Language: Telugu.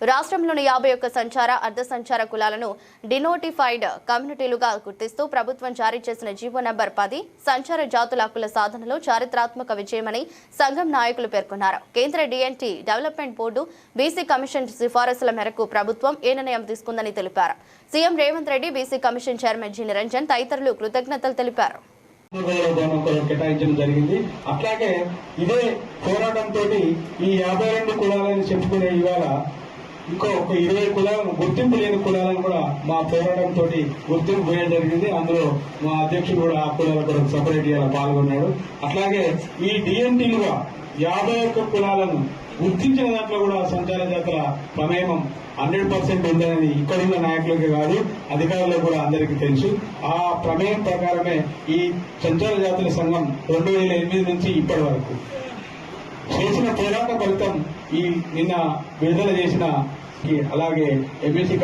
రాష్ట్రంలోని 51 సంచార అర్ధ సంచార కులాలను డినోటిఫైడ్ కమ్యూనిటీలుగా గుర్తిస్తూ ప్రభుత్వం జారీ చేసిన జీవో నంబర్ 10 సంచార జాతుల హక్కుల సాధనలో చారిత్రాత్మక విజయమని సంఘం నాయకులు పేర్కొన్నారు. కేంద్ర DNT development board BC commission సిఫారసుల మేరకు ప్రభుత్వం ఏ నిర్ణయం తీసుకుందని తెలిపారు. CM Revanth Reddy, BC commission chairman G Niranjan తదితరులు కృతజ్ఞతలు తెలిపారు. కేటాయించడం జరిగింది. అట్లాగే ఇదే పోరాటంతో ఈ 52 కులాలని చెప్పుకునే ఇవాళ ఇంకో 20 కులాలను గుర్తింపు లేని కులాలను కూడా మా పోరాటంతో గుర్తింపు పోయడం జరిగింది. అందులో మా అధ్యక్షుడు కూడా ఆ కులాల కూడా సపరేట్ గా పాల్గొన్నాడు. అట్లాగే ఈ డిఎన్టీలుగా 51 కులాలను గుర్తించిన దాంట్లో కూడా సంచార జాతుల ప్రమేయం 100% ఉందని ఇక్కడున్న నాయకులకే కాదు అధికారులకు కూడా అందరికీ తెలుసు. ఆ ప్రమేయం ప్రకారమే ఈ సంచార జాతుల సంఘం 2008 నుంచి ఇప్పటి వరకు చేసిన పోరాట ఫలితం ఈ నిన్న విడుదల చేసిన అలాగే ఎంబీసీ